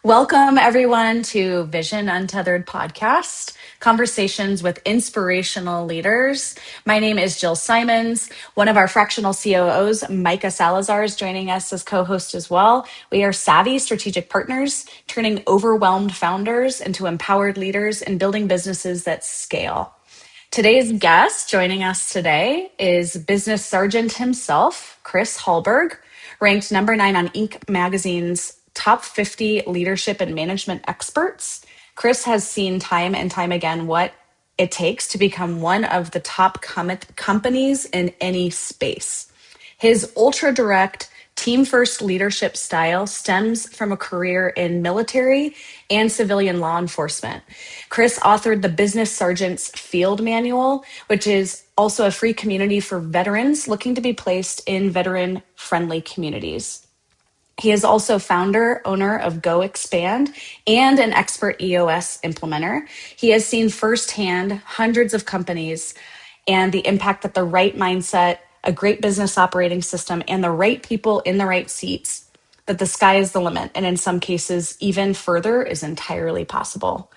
Welcome, everyone, to Vision Untethered podcast, conversations with inspirational leaders. My name is Jill Simonds. One of our fractional COOs, Micah Salazar, is joining us as co-host as well. We are savvy strategic partners, turning overwhelmed founders into empowered leaders and building businesses that scale. Today's guest joining us today is business sergeant himself, Chris Hallberg, ranked number 9 on Inc. magazine's top 50 leadership and management experts. Chris has seen time and time again what it takes to become one of the top companies in any space. His ultra direct, team first leadership style stems from a career in military and civilian law enforcement. Chris authored the Business Sergeant's Field Manual, which is also a free community for veterans looking to be placed in veteran friendly communities. He is also founder, owner of Go Expand, and an expert EOS implementer. He has seen firsthand hundreds of companies and the impact that the right mindset, a great business operating system, and the right people in the right seats, that the sky is the limit. And in some cases, even further is entirely possible.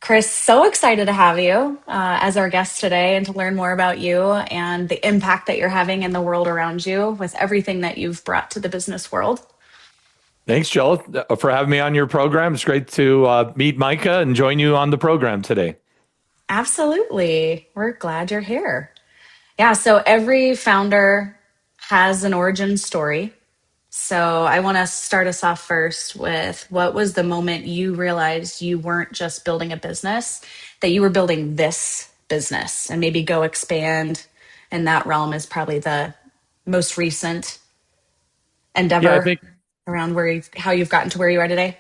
Chris, so excited to have you as our guest today and to learn more about you and the impact that you're having in the world around you with everything that you've brought to the business world. Thanks, Joel, for having me on your program. It's great to meet Micah and join you on the program today. Absolutely. We're glad you're here. Yeah, so every founder has an origin story. So I want to start us off first with what was the moment you realized you weren't just building a business, that you were building this business, and maybe Go Expand in that realm is probably the most recent Yeah, I endeavor think around how you've gotten to where you are today.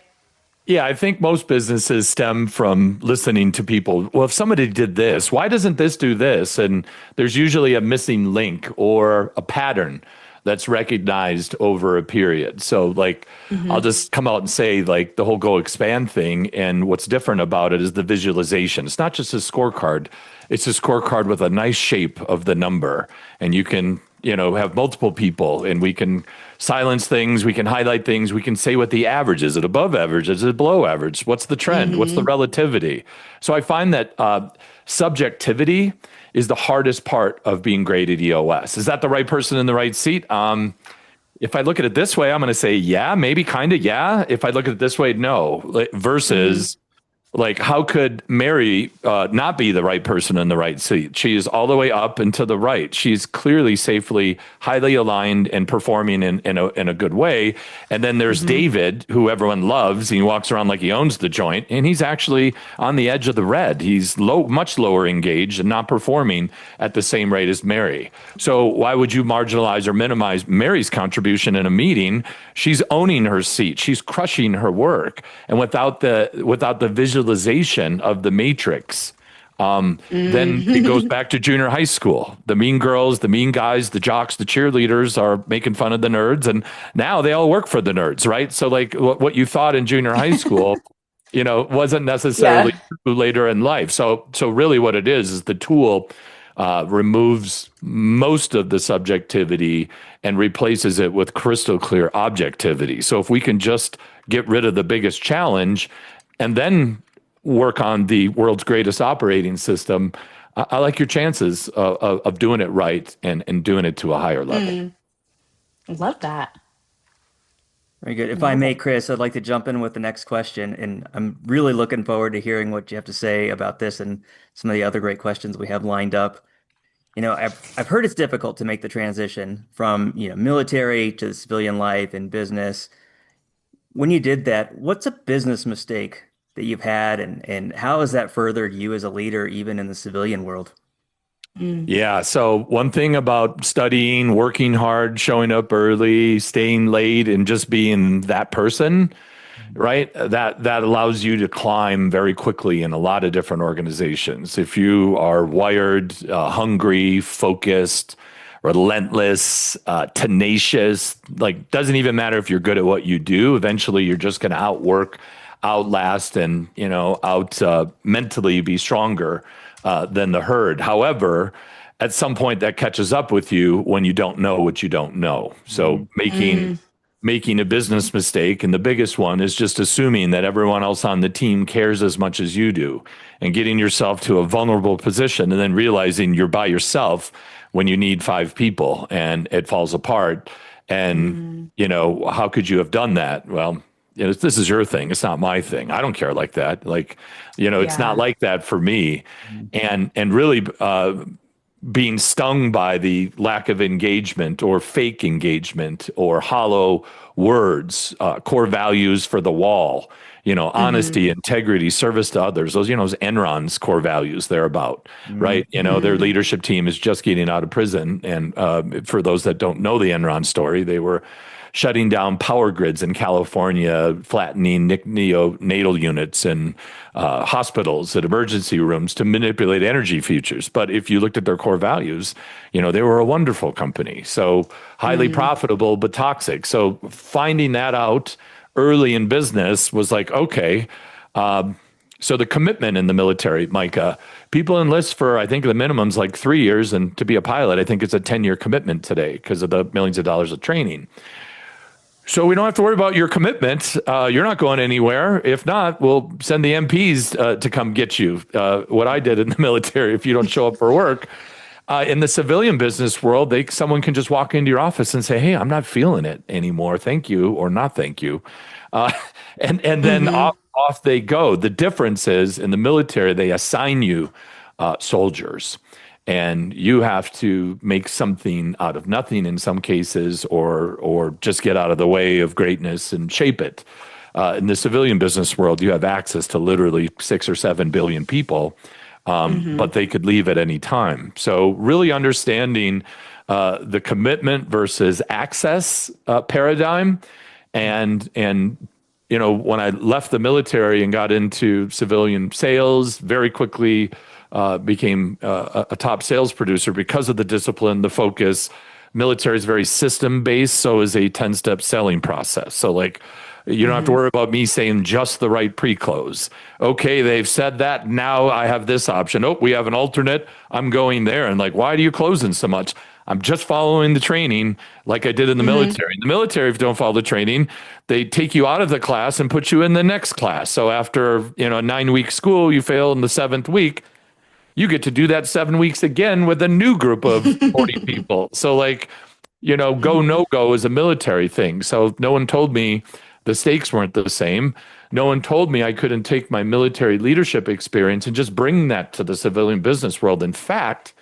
Yeah, I think most businesses stem from listening to people. Well, if somebody did this, why doesn't this do this? And there's usually a missing link or a pattern that's recognized over a period. So I'll just come out and say the whole Go Expand thing. And what's different about it is the visualization. It's not just a scorecard. It's a scorecard with a nice shape of the number. And you can, have multiple people and we can silence things, we can highlight things, we can say what the average is. Is it above average? Is it below average? What's the trend? What's the relativity? So I find that subjectivity is the hardest part of being great at EOS. Is that the right person in the right seat? If I look at it this way, I'm going to say, yeah, maybe kind of, yeah. If I look at it this way, no. Versus how could Mary not be the right person in the right seat? She is all the way up and to the right. She's clearly safely, highly aligned and performing in a good way. And then there's David, who everyone loves. He walks around like he owns the joint, and he's actually on the edge of the red. He's much lower engaged and not performing at the same rate as Mary. So why would you marginalize or minimize Mary's contribution in a meeting? She's owning her seat. She's crushing her work. And without the visualization of the matrix, then it goes back to junior high school. The mean girls, the mean guys, the jocks, the cheerleaders are making fun of the nerds, and now they all work for the nerds, right? So what you thought in junior high school, wasn't necessarily true later in life. So really what it is the tool removes most of the subjectivity and replaces it with crystal clear objectivity. So if we can just get rid of the biggest challenge and then work on the world's greatest operating system, I like your chances of doing it right and doing it to a higher level. I love that. Very good. If I may, Chris, I'd like to jump in with the next question, and I'm really looking forward to hearing what you have to say about this and some of the other great questions we have lined up. I've heard it's difficult to make the transition from, military to civilian life and business. When you did that, what's a business mistake that you've had, and how has that furthered you as a leader, even in the civilian world? Yeah. So one thing about studying, working hard, showing up early, staying late, and just being that person, right? That allows you to climb very quickly in a lot of different organizations. If you are wired, hungry, focused, relentless, tenacious, doesn't even matter if you're good at what you do. Eventually, you're just going to outwork, outlast, and mentally be stronger than the herd. However, at some point that catches up with you when you don't know what you don't know. So making making a business mistake. And the biggest one is just assuming that everyone else on the team cares as much as you do and getting yourself to a vulnerable position and then realizing you're by yourself when you need 5 people and it falls apart. And, how could you have done that? Well, this is your thing. It's not my thing. I don't care like that. Like, it's not like that for me. And really, being stung by the lack of engagement or fake engagement or hollow words, core values for the wall, honesty, integrity, service to others. Those, those Enron's core values they're about, right? Their leadership team is just getting out of prison. And for those that don't know the Enron story, they were shutting down power grids in California, flattening neonatal units and hospitals and emergency rooms to manipulate energy futures. But if you looked at their core values, they were a wonderful company. So highly profitable, but toxic. So finding that out early in business was like, okay. So the commitment in the military, Micah, people enlist for, I think the minimum's like 3 years. And to be a pilot, I think it's a 10-year commitment today because of the millions of dollars of training. So we don't have to worry about your commitment. You're not going anywhere. If not, we'll send the MPs to come get you. What I did in the military, if you don't show up for work. In the civilian business world, someone can just walk into your office and say, hey, I'm not feeling it anymore. Thank you, or not thank you. And then off they go. The difference is in the military, they assign you soldiers. And you have to make something out of nothing in some cases, or just get out of the way of greatness and shape it. In the civilian business world, you have access to literally 6 or 7 billion people, but they could leave at any time. So really understanding the commitment versus access paradigm. And when I left the military and got into civilian sales, very quickly became a top sales producer because of the discipline, the focus. Military is very system-based, so is a 10-step selling process. So like, you don't have to worry about me saying just the right pre-close. Okay, they've said that. Now I have this option. Oh, we have an alternate. I'm going there. And like, why are you closing so much? I'm just following the training like I did in the military. In the military, if you don't follow the training, they take you out of the class and put you in the next class. So after, a 9-week school, you fail in the 7th week, you get to do that 7 weeks again with a new group of 40 people. So like, go, no go is a military thing. So no one told me the stakes weren't the same. No one told me I couldn't take my military leadership experience and just bring that to the civilian business world. In fact,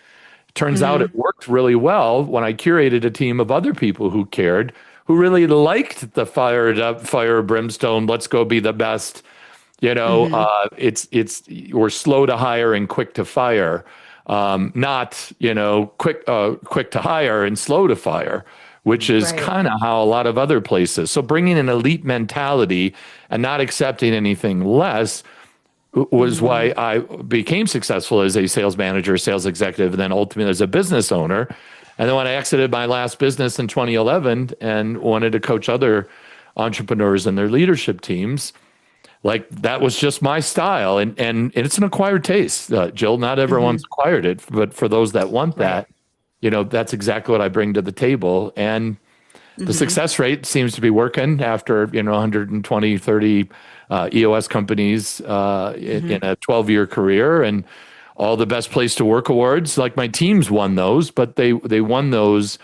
turns out it worked really well when I curated a team of other people who cared, who really liked the fired up, fire brimstone, let's go be the best. We're slow to hire and quick to fire, not, quick to hire and slow to fire, which is kind of how a lot of other places. So bringing an elite mentality and not accepting anything less was why I became successful as a sales manager, sales executive, and then ultimately as a business owner. And then when I exited my last business in 2011 and wanted to coach other entrepreneurs and their leadership teams, like that was just my style. And it's an acquired taste, Jill. Not everyone's acquired it, but for those that want that, that's exactly what I bring to the table. And the success rate seems to be working after, 120, 30 EOS companies in a 12-year career, and all the best place to work awards. Like my teams won those, but they won those,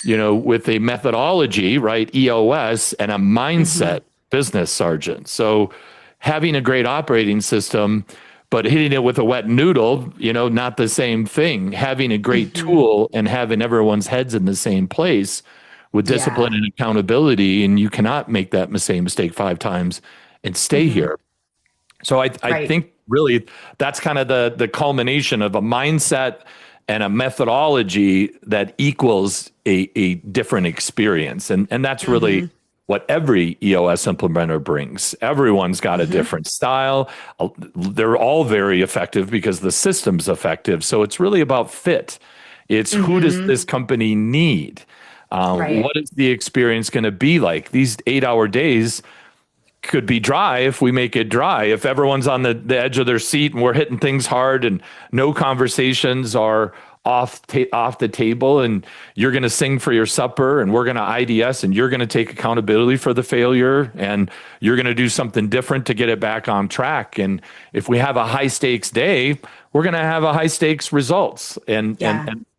with a methodology, right? EOS and a mindset, business sergeant. So having a great operating system, but hitting it with a wet noodle, not the same thing. Having a great tool and having everyone's heads in the same place with discipline and accountability, and you cannot make that same mistake 5 times and stay here. So I think really that's kind of the culmination of a mindset and a methodology that equals a different experience. And that's really what every EOS implementer brings. Everyone's got a different style. They're all very effective because the system's effective. So it's really about fit. It's who does this company need? What is the experience going to be like? These 8-hour days could be dry if we make it dry. If everyone's on the edge of their seat and we're hitting things hard and no conversations are off the table, and you're going to sing for your supper, and we're going to IDS, and you're going to take accountability for the failure, and you're going to do something different to get it back on track. And if we have a high stakes day, we're going to have a high stakes results. And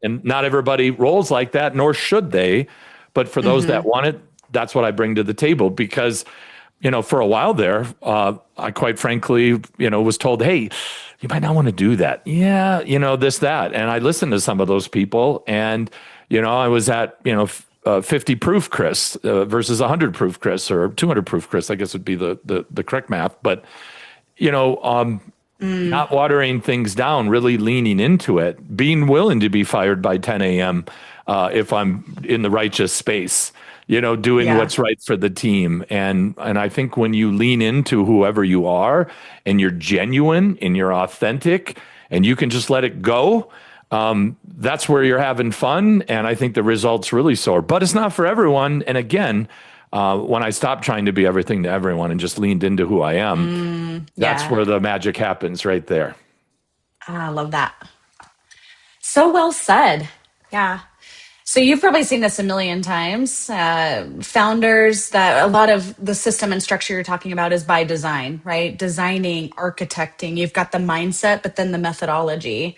not everybody rolls like that, nor should they. But for those that want it, that's what I bring to the table, because for a while there, I quite frankly, was told, hey, you might not want to do that. Yeah, this, that. And I listened to some of those people, and, I was at, 50 proof Chris versus 100 proof Chris, or 200 proof Chris, I guess would be the correct math. But, not watering things down, really leaning into it, being willing to be fired by 10 a.m. If I'm in the righteous space. Doing what's right for the team. And I think when you lean into whoever you are, and you're genuine and you're authentic, and you can just let it go, that's where you're having fun. And I think the results really soar. But it's not for everyone. And again, when I stopped trying to be everything to everyone and just leaned into who I am, that's where the magic happens, right there. I love that. So well said. Yeah. So you've probably seen this a million times. Founders, that a lot of the system and structure you're talking about is by design, right? Designing, architecting. You've got the mindset, but then the methodology.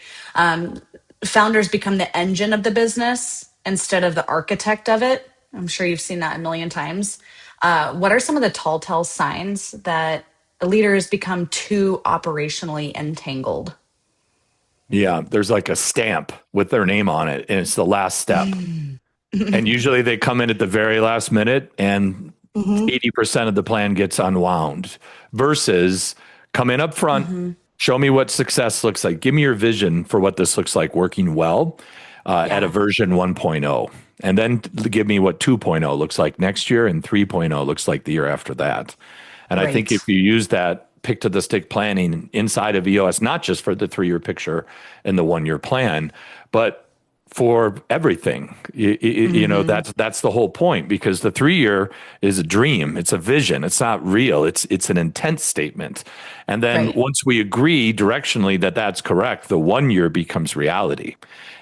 Founders become the engine of the business instead of the architect of it. I'm sure you've seen that a million times. What are some of the telltale signs that leaders become too operationally entangled? Yeah, there's like a stamp with their name on it, and it's the last step. And usually they come in at the very last minute, and 80% of the plan gets unwound, versus come in up front, show me what success looks like. Give me your vision for what this looks like working well at a version 1.0. And then give me what 2.0 looks like next year, and 3.0 looks like the year after that. And I think if you use that pick to the stick planning inside of EOS, not just for the 3-year picture and the 1-year plan, but for everything, that's the whole point, because the 3-year is a dream. It's a vision. It's not real. It's an intent statement. And then once we agree directionally that that's correct, the 1-year becomes reality.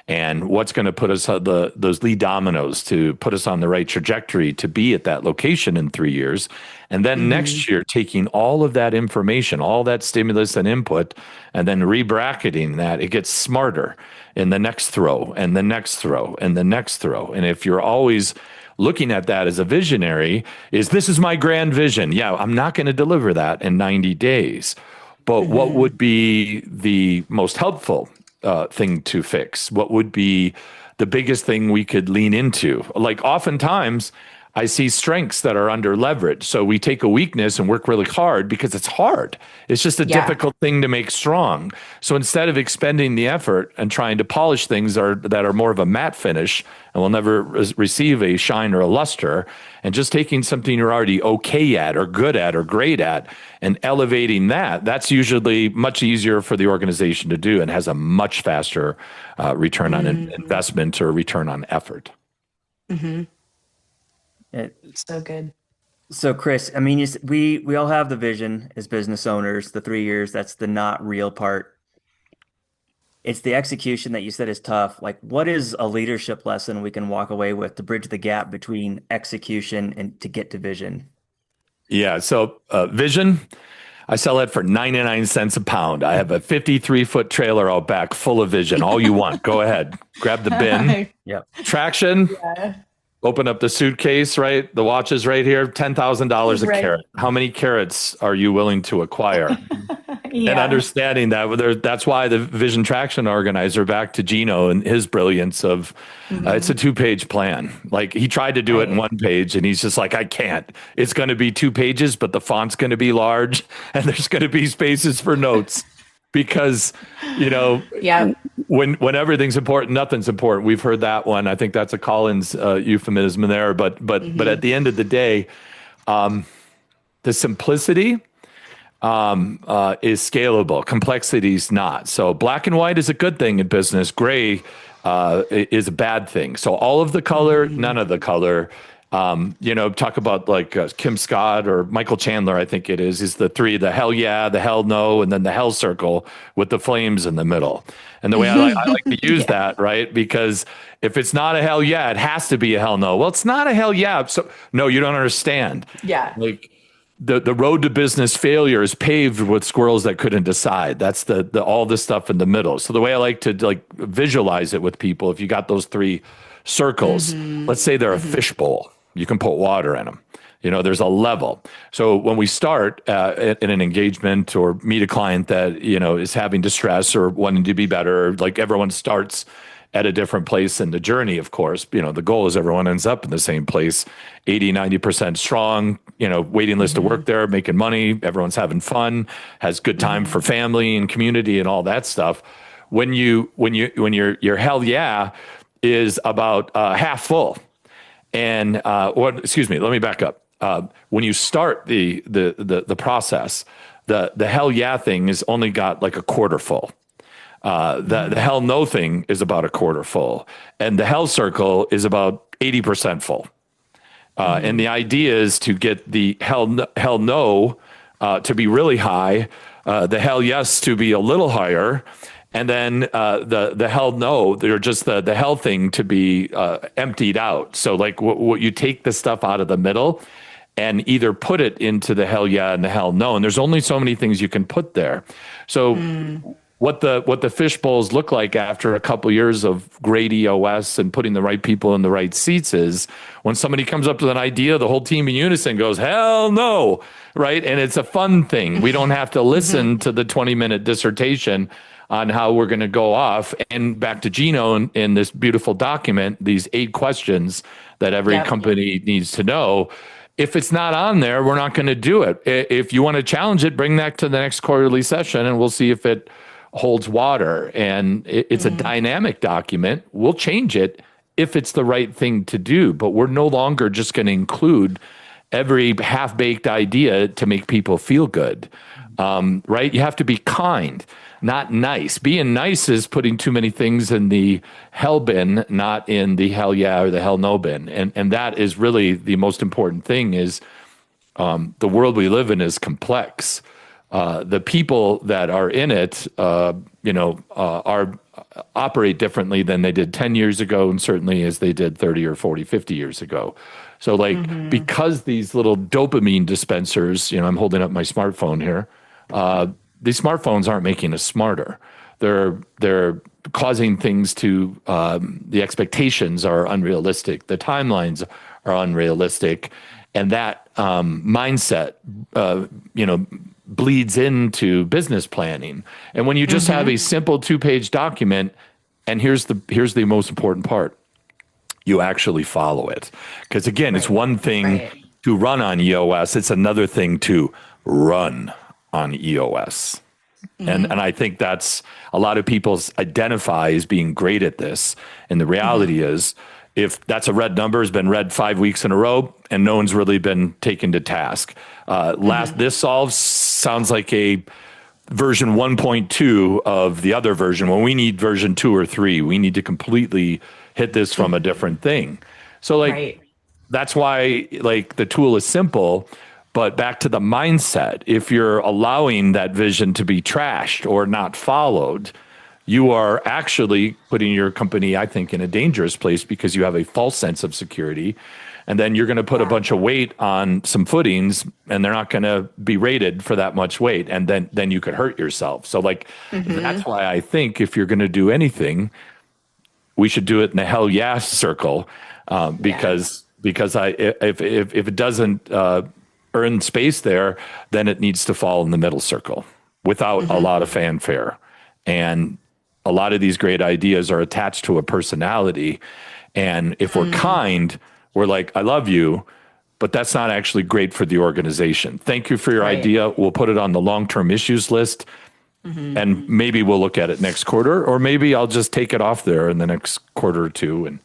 And what's going to put us those lead dominoes to put us on the right trajectory to be at that location in 3 years. And then next year, taking all of that information, all that stimulus and input, and then rebracketing that, it gets smarter in the next throw and the next throw and the next throw. And if you're always looking at that as a visionary, this is my grand vision. Yeah, I'm not going to deliver that in 90 days. But what would be the most helpful thing to fix? What would be the biggest thing we could lean into? Like oftentimes I see strengths that are under leverage. So we take a weakness and work really hard because it's hard. It's just a difficult thing to make strong. So instead of expending the effort and trying to polish things that are more of a matte finish and will never receive a shine or a luster, and just taking something you're already okay at or good at or great at and elevating that's usually much easier for the organization to do and has a much faster return on investment or return on effort. So good. So Chris, I mean, we all have the vision as business owners, the 3 years, that's the not real part. It's the execution that you said is tough. Like, what is a leadership lesson we can walk away with to bridge the gap between execution and to get to vision? Yeah. So vision, I sell it for 99 cents a pound. I have a 53-foot trailer out back full of vision. All you want, go ahead, grab the bin. Traction. Open up the suitcase, right? The watch is right here, $10,000 a carat. How many carats are you willing to acquire? And understanding that's why the Vision Traction Organizer, back to Gino and his brilliance of, it's a 2-page plan. Like, he tried to do it in 1 page, and he's just like, I can't. It's going to be 2 pages, but the font's going to be large, and there's going to be spaces for notes. Because, when everything's important, nothing's important. We've heard that one. I think that's a Collins euphemism in there. But at the end of the day, the simplicity is scalable. Complexity is not. So black and white is a good thing in business. Gray is a bad thing. So all of the color, none of the color. Talk about like Kim Scott or Michael Chandler, I think it is the three, the hell yeah, the hell no, and then the hell circle with the flames in the middle. And the way I like to use that, right? Because if it's not a hell yeah, it has to be a hell no. Well, it's not a hell yeah. So no, you don't understand. Yeah. Like the road to business failure is paved with squirrels that couldn't decide. That's the all this stuff in the middle. So the way I like to like visualize it with people, if you got those three circles, let's say they're a fishbowl. You can put water in them. There's a level. So when we start in an engagement or meet a client that, is having distress or wanting to be better, like everyone starts at a different place in the journey, of course. The goal is everyone ends up in the same place, 80, 90% strong, waiting list to work there, making money, everyone's having fun, has good time for family and community and all that stuff. When your hell yeah is about half full. And excuse me, let me back up. When you start the process, the hell yeah thing is only got like a quarter full. The hell no thing is about a quarter full, and the hell circle is about 80% full. And the idea is to get the hell no to be really high, the hell yes to be a little higher, and then the hell no, they're just the hell thing to be emptied out. So like what you take the stuff out of the middle and either put it into the hell yeah and the hell no. And there's only so many things you can put there. So what the fish bowls look like after a couple years of great EOS and putting the right people in the right seats is when somebody comes up with an idea, the whole team in unison goes, hell no, right? And it's a fun thing. We don't have to listen to the 20-minute dissertation on how we're going to go off. And back to Gino in this beautiful document, these 8 questions that every company needs to know. If it's not on there, we're not going to do it. If you want to challenge it, bring that to the next quarterly session and we'll see if it holds water. And it's a dynamic document. We'll change it if it's the right thing to do, but we're no longer just going to include every half-baked idea to make people feel good, right? You have to be kind, not nice. Being nice is putting too many things in the hell bin, not in the hell yeah or the hell no bin. And that is really the most important thing is the world we live in is complex. The people that are in it, operate differently than they did 10 years ago, and certainly as they did 30 or 40, 50 years ago. So because these little dopamine dispensers, I'm holding up my smartphone here, these smartphones aren't making us smarter. They're causing things to, the expectations are unrealistic. The timelines are unrealistic. And that mindset, bleeds into business planning. And when you just have a simple 2-page document, and here's the most important part, you actually follow it. Because again, it's one thing to run on EOS, it's another thing to run on EOS. And I think that's a lot of people identify as being great at this. And the reality is, if that's a red number, has been read 5 weeks in a row, and no one's really been taken to task. This sounds like a version 1.2 of the other version. When we need version 2 or 3, we need to completely hit this from a different thing. So that's why the tool is simple, but back to the mindset. If you're allowing that vision to be trashed or not followed, you are actually putting your company, I think, in a dangerous place because you have a false sense of security. And then you're going to put a bunch of weight on some footings and they're not going to be rated for that much weight. And then you could hurt yourself. So that's why I think if you're going to do anything, we should do it in the hell yeah circle. Because if it doesn't earn space there, then it needs to fall in the middle circle without a lot of fanfare. And a lot of these great ideas are attached to a personality. And if we're kind, we're like, I love you, but that's not actually great for the organization. Thank you for your idea. We'll put it on the long-term issues list. And maybe we'll look at it next quarter, or maybe I'll just take it off there in the next quarter or two.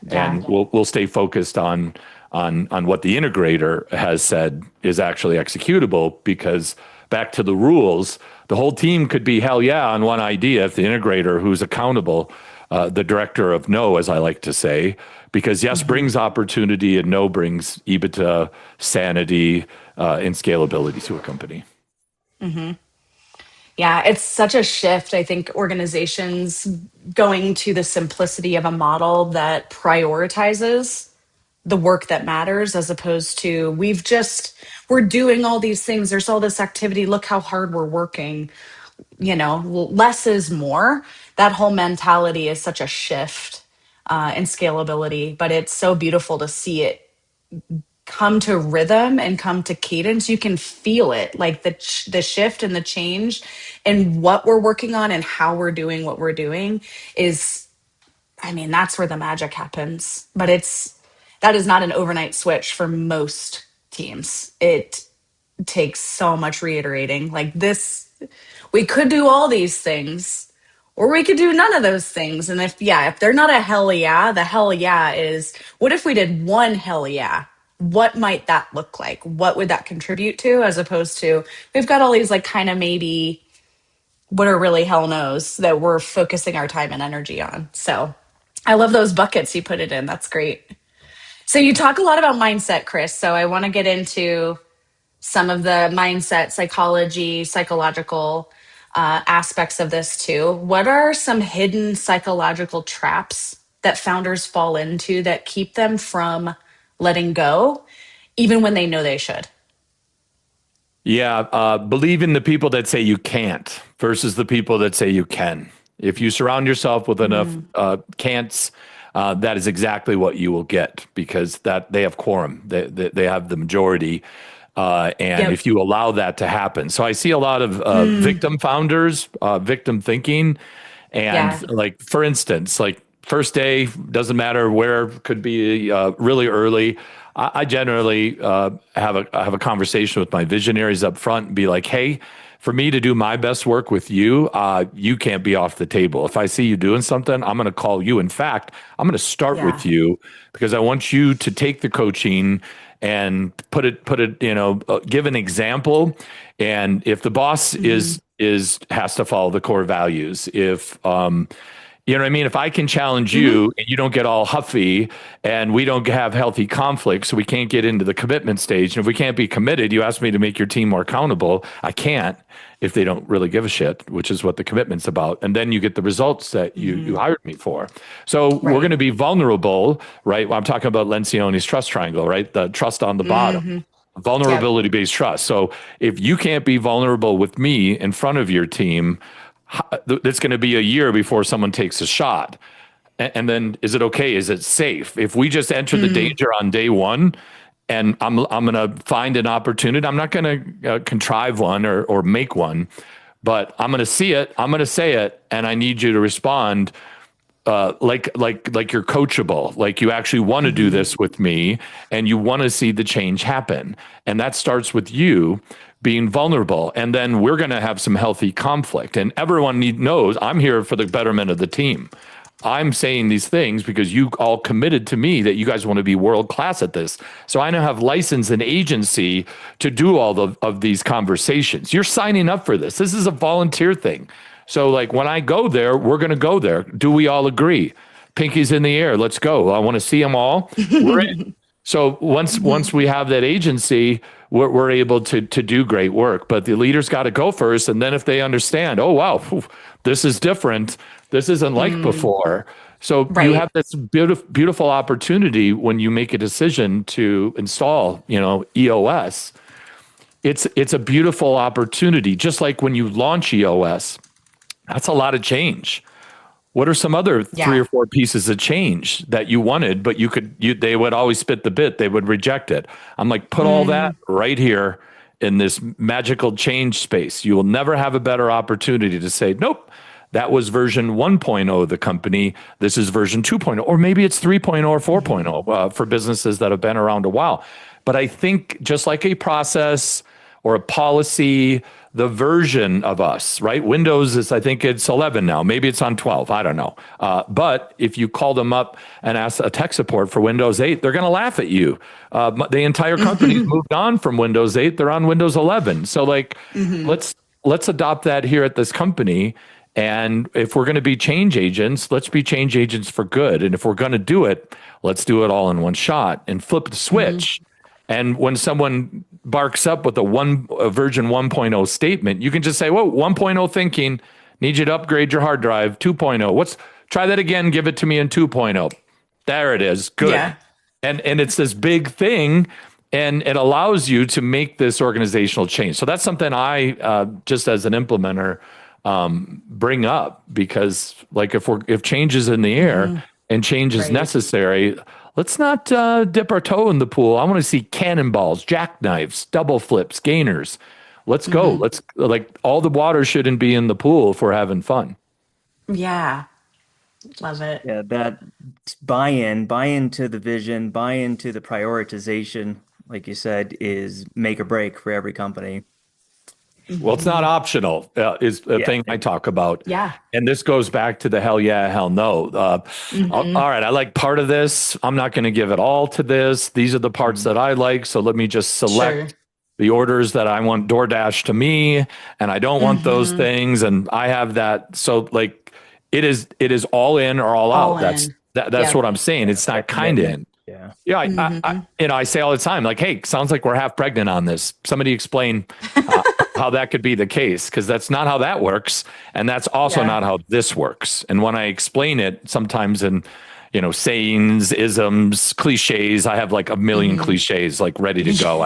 And we'll stay focused on what the integrator has said is actually executable, because back to the rules, the whole team could be hell yeah on one idea if the integrator, who's accountable, the director of no, as I like to say, because yes brings opportunity and no brings EBITDA, sanity, and scalability to a company. Yeah, it's such a shift. I think organizations going to the simplicity of a model that prioritizes the work that matters as opposed to we're doing all these things. There's all this activity. Look how hard we're working. Less is more. That whole mentality is such a shift in scalability, but it's so beautiful to see it come to rhythm and come to cadence. You can feel it, like the shift and the change and what we're working on and how we're doing what we're doing is, I mean, that's where the magic happens. But that is not an overnight switch for most teams. It takes so much reiterating. Like this, we could do all these things, or we could do none of those things. And if they're not a hell yeah, the hell yeah is, what if we did one hell yeah? What might that look like? What would that contribute to? As opposed to, we've got all these like kind of maybe what are really hell knows that we're focusing our time and energy on. So I love those buckets you put it in. That's great. So you talk a lot about mindset, Chris. So I want to get into some of the mindset, psychology, psychological aspects of this too. What are some hidden psychological traps that founders fall into that keep them from letting go, even when they know they should? Yeah, believe in the people that say you can't versus the people that say you can. If you surround yourself with enough can'ts, that is exactly what you will get, because that they have quorum, they have the majority, and if you allow that to happen. So I see a lot of victim founders, victim thinking, and like for instance, like first day doesn't matter where, could be really early. I generally have a conversation with my visionaries up front and be like, hey, for me to do my best work with you, you can't be off the table. If I see you doing something, I'm going to call you. In fact, I'm going to start with you because I want you to take the coaching and put it, give an example. And if the boss has to follow the core values, if, you know what I mean? If I can challenge you and you don't get all huffy and we don't have healthy conflict, so we can't get into the commitment stage. And if we can't be committed, you ask me to make your team more accountable. I can't if they don't really give a shit, which is what the commitment's about. And then you get the results that you hired me for. So we're going to be vulnerable, right? Well, I'm talking about Lencioni's trust triangle, right? The trust on the bottom. Vulnerability-based trust. So if you can't be vulnerable with me in front of your team, it's going to be a year before someone takes a shot. And then is it okay? Is it safe? If we just enter the danger on day one and I'm going to find an opportunity, I'm not going to contrive one or make one, but I'm going to see it, I'm going to say it, and I need you to respond like you're coachable, like you actually want to do this with me and you want to see the change happen. And that starts with you being vulnerable. And then we're going to have some healthy conflict. And everyone knows I'm here for the betterment of the team. I'm saying these things because you all committed to me that you guys want to be world class at this. So I now have license and agency to do all of these conversations. You're signing up for this. This is a volunteer thing. So like when I go there, we're going to go there. Do we all agree? Pinkies in the air. Let's go. I want to see them all. We're in. So once we have that agency, we're able to do great work. But the leaders got to go first. And then if they understand, oh, wow, this is different. This isn't like before. So you have this beautiful opportunity when you make a decision to install, EOS. It's a beautiful opportunity. Just like when you launch EOS, that's a lot of change. What are some other 3 or 4 pieces of change that you wanted, but they would always spit the bit. They would reject it. I'm like, put all that right here in this magical change space. You will never have a better opportunity to say, nope, that was version 1.0 of the company. This is version 2.0, or maybe it's 3.0 or 4.0 for businesses that have been around a while. But I think just like a process or a policy, the version of us, right? Windows is, I think it's 11 now. Maybe it's on 12. I don't know. But if you call them up and ask a tech support for Windows 8, they're going to laugh at you. The entire company's moved on from Windows 8. They're on Windows 11. So like, let's adopt that here at this company And if we're going to be change agents, let's be change agents for good. And if we're going to do it, let's do it all in one shot and flip the switch. And when someone barks up with a version 1.0 statement, you can just say, "Whoa, 1.0 thinking, need you to upgrade your hard drive. 2.0. Try that again, give it to me in 2.0. There it is. Good." Yeah. And it's this big thing, and it allows you to make this organizational change. So that's something I just as an implementer bring up, because like if change is in the air and change is necessary, let's not dip our toe in the pool. I want to see cannonballs, jackknives, double flips, gainers. Let's go. Let's, like, all the water shouldn't be in the pool if we're having fun. Yeah. Love it. Yeah, that buy-in to the vision, buy-in to the prioritization, like you said, is make or break for every company. Well, it's not optional, is the thing I talk about. Yeah. And this goes back to the hell yeah, hell no. All right, I like part of this. I'm not going to give it all to this. These are the parts that I like. So let me just select the orders that I want DoorDash to me, and I don't want those things. And I have that. So like it is all in or all out. That's what I'm saying. It's not kind of in. Yeah. I say all the time, like, hey, sounds like we're half pregnant on this. Somebody explain how that could be the case, because that's not how that works, and that's also not how this works. And when I explain it, sometimes in sayings, isms, cliches, I have like a million cliches like ready to go.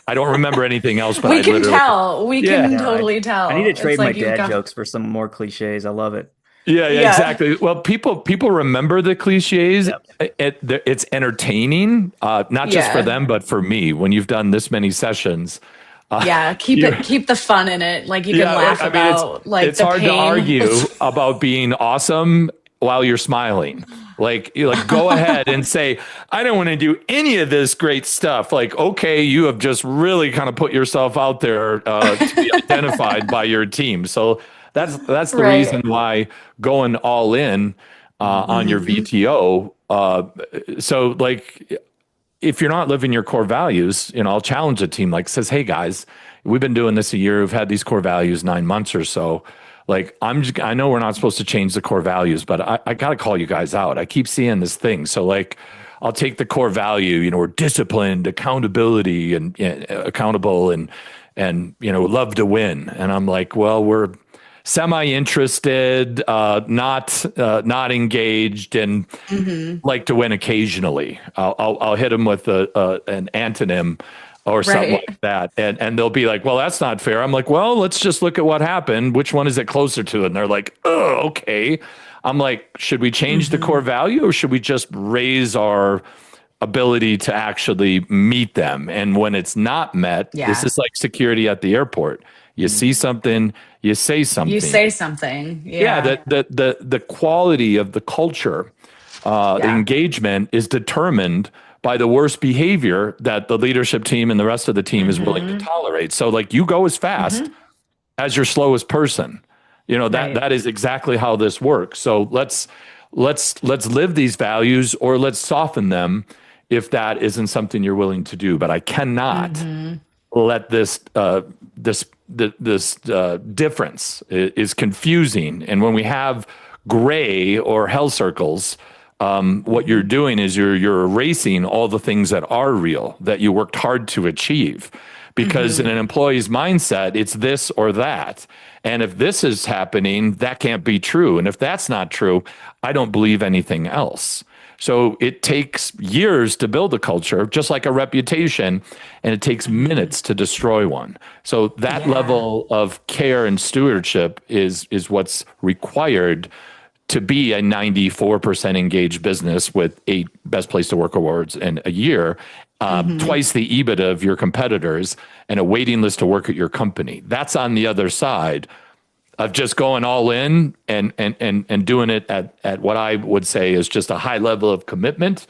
I don't remember anything else, but we can tell. We can totally tell. I need to trade my dad jokes for some more cliches. I love it. Yeah, exactly. Well, people remember the cliches. It's entertaining, not just for them, but for me. When you've done this many sessions, keep the fun in it. Like you can laugh about it's the hard pain. to argue about being awesome while you're smiling. Like go ahead and say, I don't want to do any of this great stuff. Like, okay, you have just really kind of put yourself out there to be identified by your team. So that's the reason why going all in on your VTO. So like, if you're not living your core values, I'll challenge a team, like, says, hey guys, we've been doing this a year. We've had these core values 9 months or so. Like, I know we're not supposed to change the core values, but I got to call you guys out. I keep seeing this thing. So like, I'll take the core value, we're disciplined, accountability, and accountable, and love to win. And I'm like, well, we're semi-interested, not engaged, and like to win occasionally. I'll hit them with an antonym or something like that, and they'll be like, well, that's not fair. I'm like, well, let's just look at what happened. Which one is it closer to? And they're like, oh, okay. I'm like, should we change the core value, or should we just raise our ability to actually meet them? And when it's not met, this is like security at the airport. You see something, you say something. You say something. The quality of the culture, the engagement is determined by the worst behavior that the leadership team and the rest of the team is willing to tolerate. So like, you go as fast as your slowest person. That is exactly how this works. So let's live these values, or let's soften them if that isn't something you're willing to do. But I cannot let this difference is confusing. And when we have gray or hell circles, what you're doing is you're erasing all the things that are real, that you worked hard to achieve. Because in an employee's mindset, it's this or that. And if this is happening, that can't be true. And if that's not true, I don't believe anything else. So it takes years to build a culture, just like a reputation, and it takes minutes to destroy one. So that level of care and stewardship is what's required to be a 94% engaged business with 8 Best Place to Work awards in a year, twice the EBITDA of your competitors, and a waiting list to work at your company. That's on the other side of just going all in and doing it at what I would say is just a high level of commitment.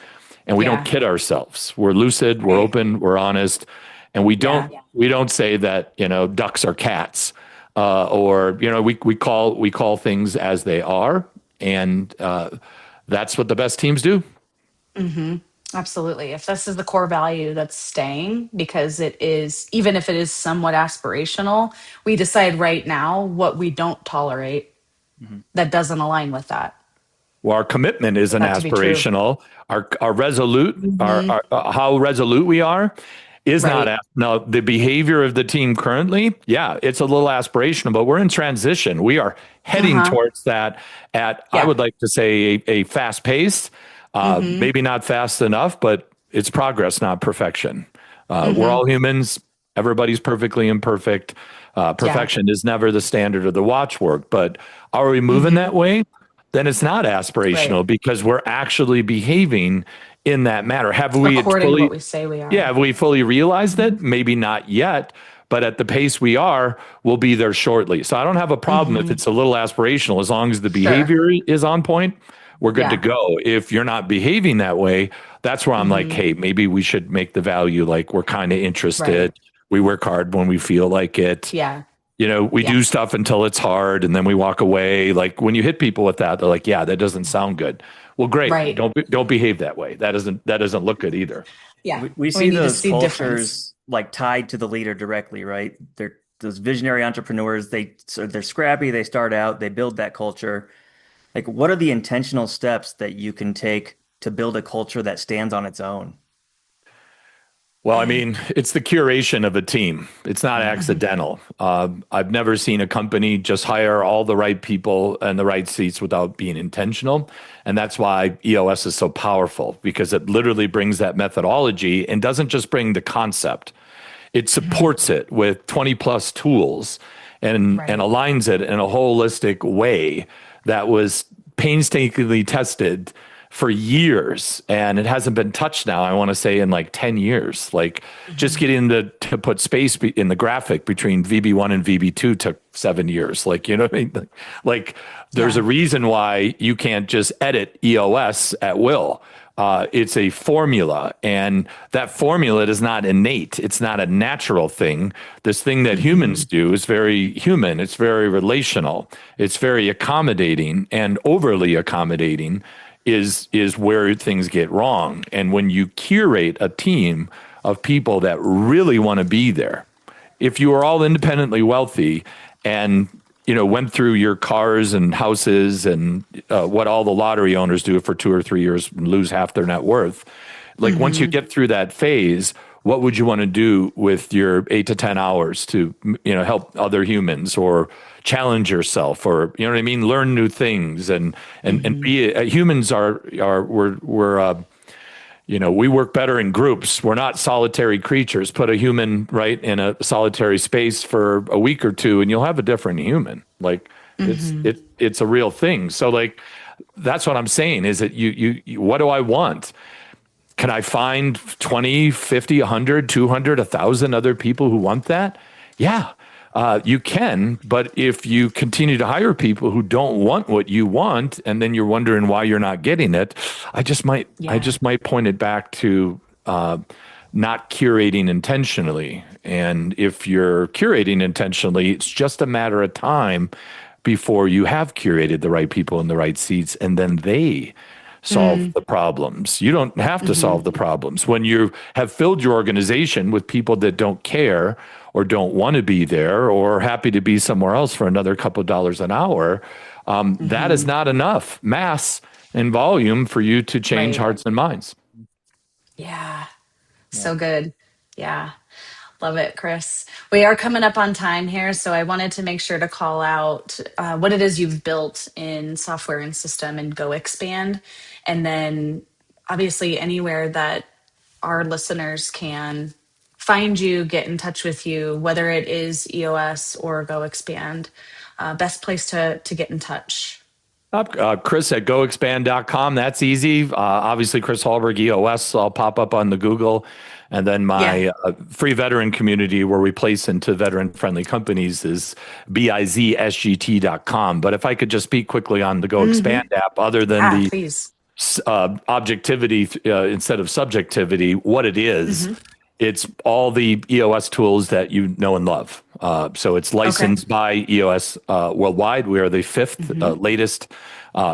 And we don't kid ourselves. We're lucid, we're open, we're honest, and we don't say that ducks are cats, or we call things as they are, and that's what the best teams do. Absolutely. If this is the core value that's staying, because it is, even if it is somewhat aspirational, we decide right now what we don't tolerate. that doesn't align with that. Well, our commitment isn't That to be true. aspirational. Our resolute, our how resolute we are is not. Right. Now, the behavior of the team currently, yeah, it's a little aspirational, but we're in transition. We are heading towards that at, I Yeah. would like to say, a fast pace. Maybe not fast enough, but it's progress, not perfection. We're all humans. Everybody's perfectly imperfect. Yeah. Perfection is never the standard of the watchword, but are we moving that way? Then it's not Right. aspirational because we're actually behaving in that manner. Have we According to what fully, we say we yeah, are. have we fully realized it? Maybe not yet, but at the pace we are, we'll be there shortly. So I don't have a problem if it's a little aspirational, as long as the Sure. behavior is on point, we're good to Yeah. go. If you're not behaving that way, that's where I'm like, hey, maybe we should make the value like we're kind of Right. interested. We work hard when we feel like it. Yeah. We Yeah. do stuff until it's hard and then we walk away. Like when you hit people with that, they're like, yeah, that doesn't sound good. Well, great. Right. Don't behave that way. That doesn't look good either. Yeah. We We see need to those see difference. cultures like tied to the leader directly, right? They're those visionary entrepreneurs. They're scrappy. They start out. They build that culture. Like, what are the intentional steps that you can take to build a culture that stands on its own? Well, I mean, it's the curation of a team. It's not accidental. I've never seen a company just hire all the right people and the right seats without being intentional. And that's why EOS is so powerful, because it literally brings that methodology and doesn't just bring the concept. It supports it with 20 plus tools and Right. aligns it in a holistic way that was painstakingly tested for years, and it hasn't been touched now, I want to say, in like 10 years. Like just getting to put space in the graphic between VB1 and VB2 took 7 years. Like, you know what I mean? Like there's Yeah. a reason why you can't just edit EOS at will. It's a formula, and that formula is not innate. It's not a natural thing. This thing that humans do is very human. It's very relational. It's very accommodating, and overly accommodating is where things get wrong. And when you curate a team of people that really want to be there, if you are all independently wealthy and went through your cars and houses and what all the lottery owners do for 2 or 3 years and lose half their net worth, like once you get through that phase, what would you want to do with your 8 to 10 hours to help other humans or challenge yourself, or you know what I mean, learn new things and be humans are we're we work better in groups. We're not solitary creatures. Put a human right in a solitary space for a week or two, and you'll have a different human. Like it's a real thing. So like that's what I'm saying. Is that you what do I want? Can I find 20, 50, 100, 200, 1,000 other people who want that? Yeah, you can. But if you continue to hire people who don't want what you want, and then you're wondering why you're not getting it, I just Yeah. might point it back to not curating intentionally. And if you're curating intentionally, it's just a matter of time before you have curated the right people in the right seats, and then they solve the problems. You don't have to solve the problems. When you have filled your organization with people that don't care or don't want to be there or happy to be somewhere else for another couple of dollars an hour, that is not enough mass and volume for you to change Right. hearts and minds. Yeah. Yeah. So good. Yeah. Love it, Chris. We are coming up on time here, so I wanted to make sure to call out what it is you've built in software and system and Go Expand. And then obviously anywhere that our listeners can find you, get in touch with you, whether it is EOS or Go Expand, best place to get in touch. Chris at goexpand.com. That's easy. Obviously, Chris Hallberg, EOS, I'll pop up on the Google. And then Yeah. my free veteran community where we place into veteran friendly companies is bizsgt.com. But if I could just speak quickly on the Go Expand app, other than Yeah, the please. objectivity instead of subjectivity, what it is, it's all the EOS tools that you know and love. So it's Okay. licensed by EOS worldwide. We are the fifth latest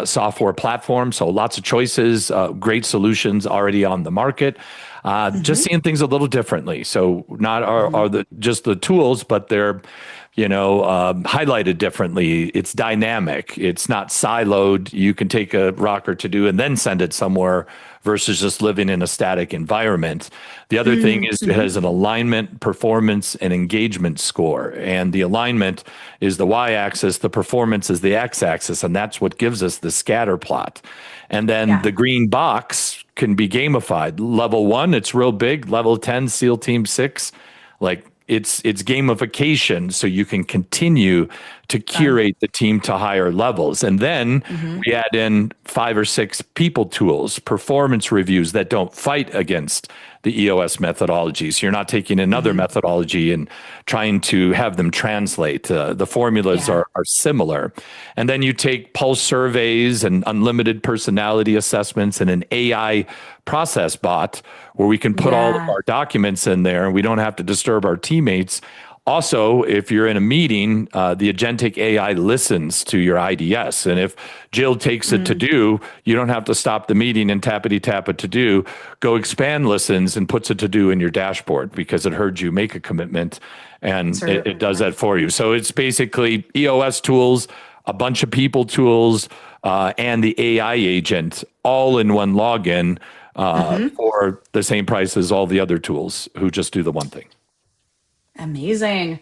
software platform. So lots of choices, great solutions already on the market. Just seeing things a little differently. So not are just the tools, but they're highlighted differently. It's dynamic. It's not siloed. You can take a rock or to do and then send it somewhere versus just living in a static environment. The other thing is it has an alignment, performance, and engagement score. And the alignment is the y-axis, the performance is the x-axis, and that's what gives us the scatter plot. And then the green box can be gamified. Level 1, it's real big. Level 10, SEAL Team 6, like it's gamification, so you can continue to curate the team to higher levels. And then we add in 5 or 6 people tools, performance reviews that don't fight against the EOS methodology. So you're not taking another methodology and trying to have them translate. The formulas are similar. And then you take pulse surveys and unlimited personality assessments and an AI process bot where we can put all of our documents in there and we don't have to disturb our teammates. Also, if you're in a meeting, the agentic AI listens to your IDS. And if Jill takes it to do, you don't have to stop the meeting and tappity tap it to do. Go Expand listens and puts it to do in your dashboard because it heard you make a commitment and it does that for you. So it's basically EOS tools, a bunch of people tools, and the AI agent all in one login for the same price as all the other tools who just do the one thing. Amazing.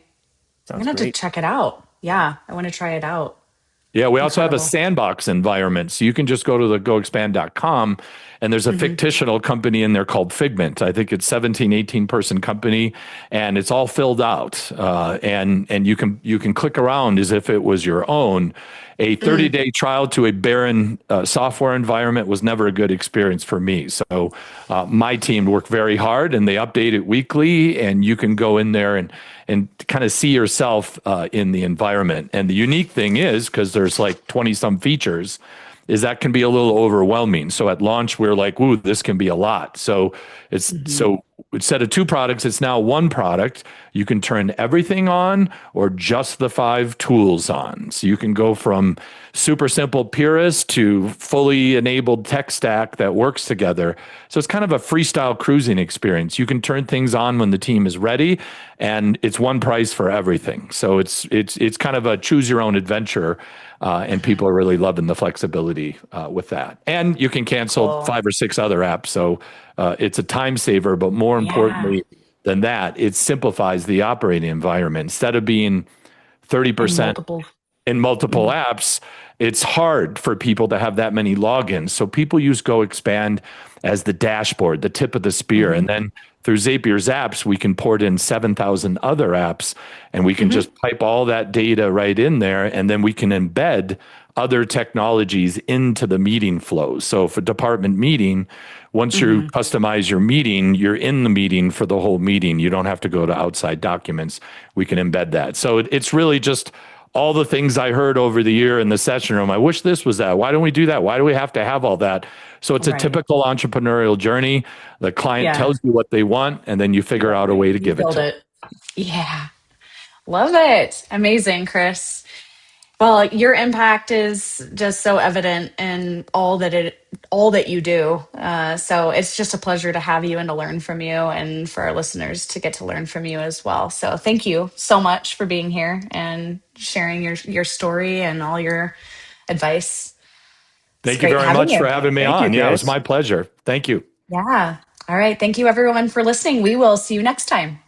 I'm going to have to check it out. Yeah, I want to try it out. Yeah, we also have a sandbox environment. So you can just go to the goexpand.com and there's a fictional company in there called Figment. I think it's 17, 18 person company and it's all filled out. And you can click around as if it was your own. A 30-day trial to a barren software environment was never a good experience for me. So my team worked very hard and they update it weekly and you can go in there and kind of see yourself in the environment. And the unique thing is, because there's like 20 some features, is that can be a little overwhelming. So at launch, we're like, ooh, this can be a lot. So so instead of 2 products, it's now 1 product. You can turn everything on or just the 5 tools on. So you can go from super simple purist to fully enabled tech stack that works together. So it's kind of a freestyle cruising experience. You can turn things on when the team is ready and it's one price for everything. So it's kind of a choose your own adventure. And people are really loving the flexibility with that. And you can cancel 5 or 6 other apps. So it's a time saver, but more importantly than that, it simplifies the operating environment. Instead of being 30% in multiple apps, it's hard for people to have that many logins. So people use Go Expand as the dashboard, the tip of the spear. And then through Zapier's apps, we can port in 7,000 other apps and we can just pipe all that data right in there. And then we can embed other technologies into the meeting flow. So for department meeting, once you customize your meeting, you're in the meeting for the whole meeting. You don't have to go to outside documents. We can embed that. So it's really just all the things I heard over the year in the session room. I wish this was that. Why don't we do that? Why do we have to have all that? So it's a typical entrepreneurial journey. The client tells you what they want, and then you figure out a way to give it to them. Yeah. Love it. Amazing, Chris. Well, your impact is just so evident in all that you do. So it's just a pleasure to have you and to learn from you, and for our listeners to get to learn from you as well. So thank you so much for being here and sharing your story and all your advice. Thank you very much for having me on. Yeah, it was my pleasure. Thank you. Yeah. All right. Thank you, everyone, for listening. We will see you next time.